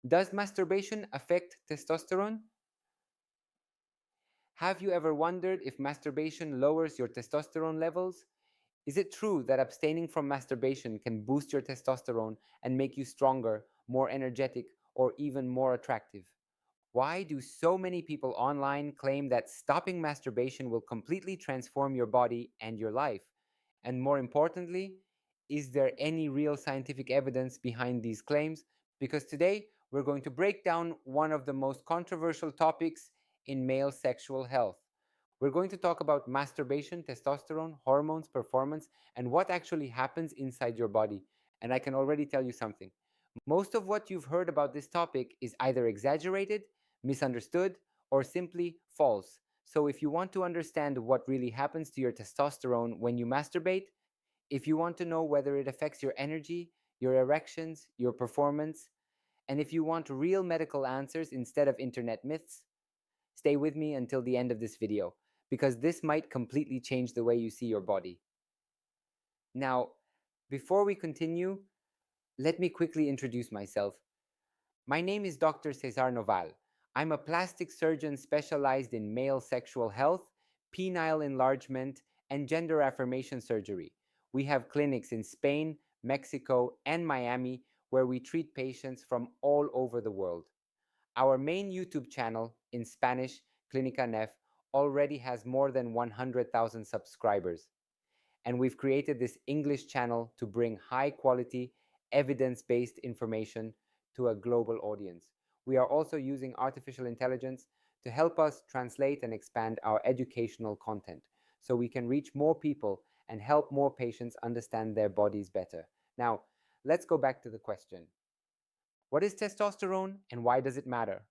Does masturbation affect testosterone? Have you ever wondered if masturbation lowers your testosterone levels? Is it true that abstaining from masturbation can boost your testosterone and make you stronger, more energetic, or even more attractive? Why do so many people online claim that stopping masturbation will completely transform your body and your life? And more importantly, is there any real scientific evidence behind these claims? Because today we're going to break down one of the most controversial topics in male sexual health. We're going to talk about masturbation, testosterone, hormones, performance, and what actually happens inside your body. And I can already tell you something. Most of what you've heard about this topic is either exaggerated, misunderstood, or simply false. So, if you want to understand what really happens to your testosterone when you masturbate, if you want to know whether it affects your energy, your erections, your performance, and if you want real medical answers instead of internet myths, stay with me until the end of this video, because this might completely change the way you see your body. Now, before we continue, let me quickly introduce myself. My name is Dr. César Noval. I'm a plastic surgeon specialized in male sexual health, penile enlargement, and gender affirmation surgery. We have clinics in Spain, Mexico, and Miami where we treat patients from all over the world. Our main YouTube channel in Spanish, Clínica Nef, already has more than 100,000 subscribers. And we've created this English channel to bring high quality, evidence based information to a global audience. We are also using artificial intelligence to help us translate and expand our educational content so we can reach more people and help more patients understand their bodies better. Now, let's go back to the question. What is testosterone and why does it matter?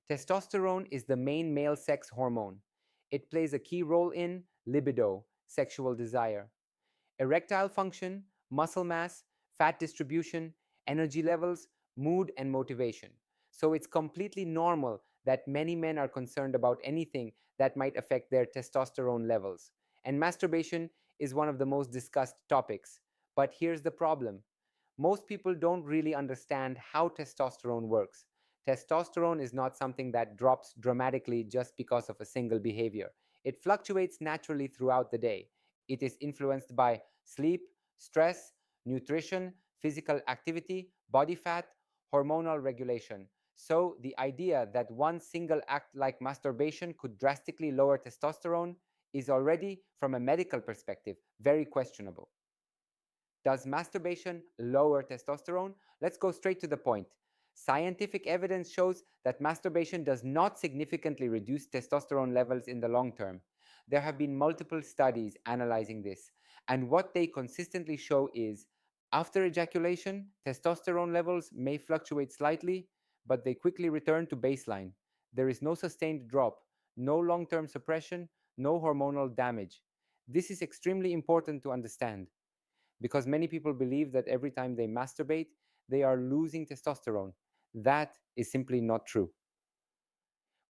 Testosterone is the main male sex hormone. It plays a key role in libido, sexual desire, erectile function, muscle mass, fat distribution, energy levels, mood, and motivation. So it's completely normal that many men are concerned about anything that might affect their testosterone levels. And masturbation is one of the most discussed topics. But here's the problem: most people don't really understand how testosterone works. Testosterone is not something that drops dramatically just because of a single behavior. It fluctuates naturally throughout the day. It is influenced by sleep, stress, nutrition, physical activity, body fat, hormonal regulation. So, the idea that one single act like masturbation could drastically lower testosterone is already, from a medical perspective, very questionable. Does masturbation lower testosterone? Let's go straight to the point. Scientific evidence shows that masturbation does not significantly reduce testosterone levels in the long term. There have been multiple studies analyzing this, and what they consistently show is after ejaculation, testosterone levels may fluctuate slightly, but they quickly return to baseline. There is no sustained drop, no long term suppression, no hormonal damage. This is extremely important to understand because many people believe that every time they masturbate, they are losing testosterone. That is simply not true.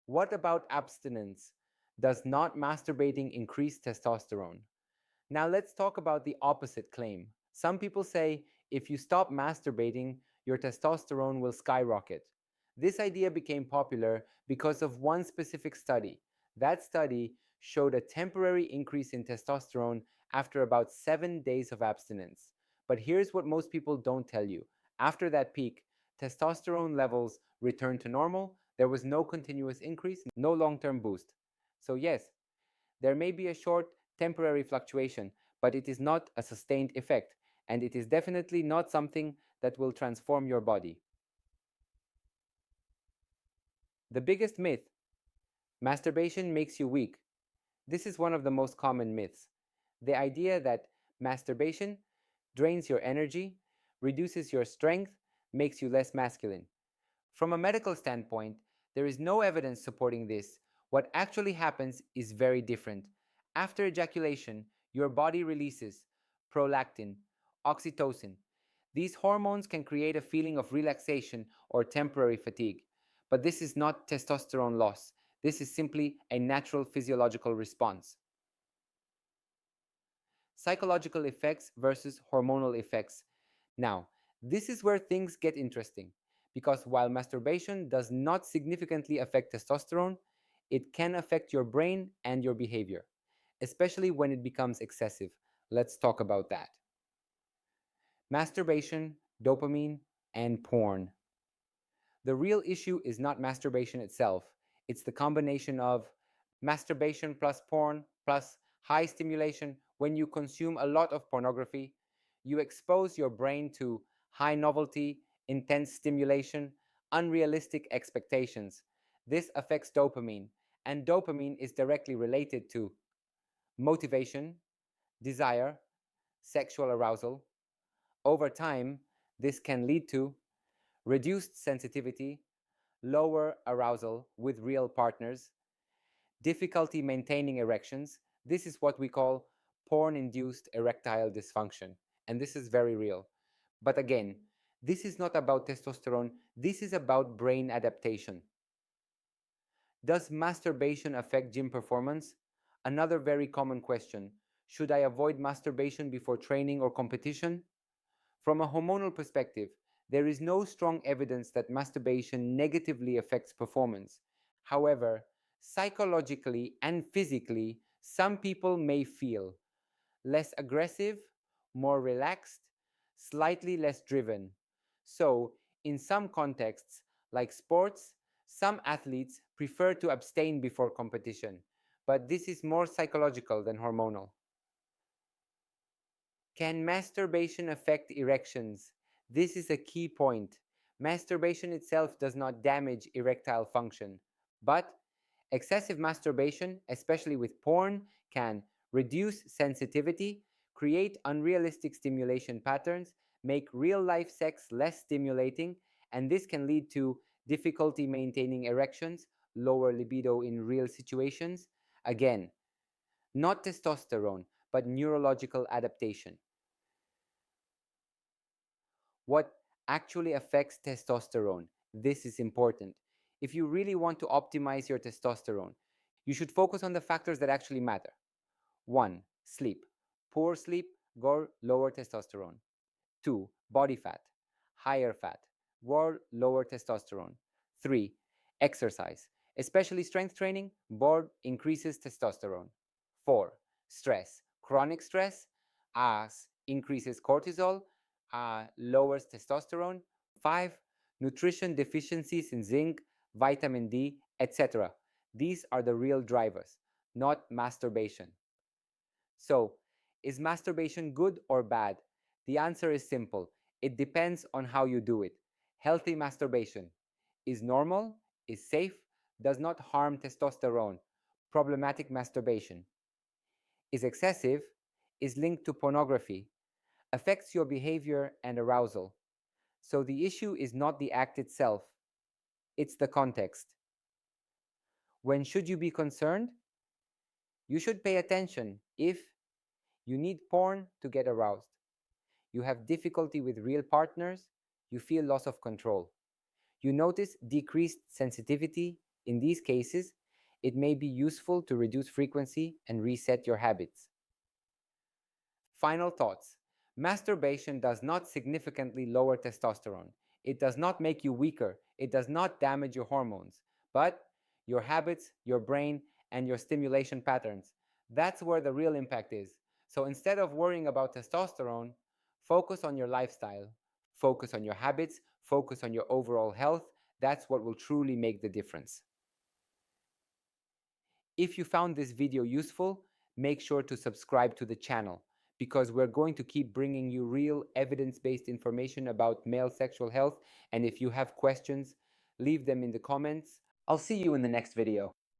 What about abstinence? Does not masturbating increase testosterone? Now let's talk about the opposite claim. Some people say if you stop masturbating, your testosterone will skyrocket. This idea became popular because of one specific study. That study showed a temporary increase in testosterone after about 7 days of abstinence. But here's what most people don't tell you: after that peak, testosterone levels returned to normal. There was no continuous increase, no long term boost. So, yes, there may be a short, temporary fluctuation, but it is not a sustained effect, and it is definitely not something that will transform your body. The biggest myth: masturbation makes you weak. This is one of the most common myths. The idea that masturbation drains your energy, reduces your strength, makes you less masculine. From a medical standpoint, there is no evidence supporting this. What actually happens is very different. After ejaculation, your body releases prolactin, oxytocin. These hormones can create a feeling of relaxation or temporary fatigue. But this is not testosterone loss. This is simply a natural physiological response. Psychological effects versus hormonal effects. Now, this is where things get interesting because while masturbation does not significantly affect testosterone, it can affect your brain and your behavior, especially when it becomes excessive. Let's talk about that. Masturbation, dopamine, and porn. The real issue is not masturbation itself, it's the combination of masturbation plus porn plus high stimulation. When you consume a lot of pornography, you expose your brain to high novelty, intense stimulation, unrealistic expectations. This affects dopamine, and dopamine is directly related to motivation, desire, sexual arousal. Over time, this can lead to reduced sensitivity, lower arousal with real partners, difficulty maintaining erections. This is what we call porn induced erectile dysfunction. And this is very real. But again, this is not about testosterone, this is about brain adaptation. Does masturbation affect gym performance? Another very common question. Should I avoid masturbation before training or competition? From a hormonal perspective, there is no strong evidence that masturbation negatively affects performance. However, psychologically and physically, some people may feel less aggressive, more relaxed, slightly less driven. So, in some contexts, like sports, some athletes prefer to abstain before competition, but this is more psychological than hormonal. Can masturbation affect erections? This is a key point. Masturbation itself does not damage erectile function, but excessive masturbation, especially with porn, can reduce sensitivity, create unrealistic stimulation patterns, make real life sex less stimulating, and this can lead to difficulty maintaining erections, lower libido in real situations. Again, not testosterone, but neurological adaptation. What actually affects testosterone? This is important. If you really want to optimize your testosterone, you should focus on the factors that actually matter. 1. Sleep. Poor sleep, lower testosterone. 2. Body fat. Higher fat, lower testosterone. 3. Exercise, especially strength training, increases testosterone. 4. Stress. Chronic stress increases cortisol, lowers testosterone. 5. Nutrition deficiencies in zinc, vitamin D, etc. These are the real drivers, not masturbation. So, is masturbation good or bad? The answer is simple. It depends on how you do it. Healthy masturbation is normal, is safe, does not harm testosterone. Problematic masturbation is excessive, is linked to pornography, affects your behavior and arousal. So the issue is not the act itself, it's the context. When should you be concerned? You should pay attention if you need porn to get aroused, you have difficulty with real partners, you feel loss of control, you notice decreased sensitivity. In these cases, it may be useful to reduce frequency and reset your habits. Final thoughts. Masturbation does not significantly lower testosterone. It does not make you weaker. It does not damage your hormones. But your habits, your brain, and your stimulation patterns. That's where the real impact is. So instead of worrying about testosterone, focus on your lifestyle, focus on your habits, focus on your overall health. That's what will truly make the difference. If you found this video useful, make sure to subscribe to the channel because we're going to keep bringing you real evidence-based information about male sexual health. And if you have questions, leave them in the comments. I'll see you in the next video.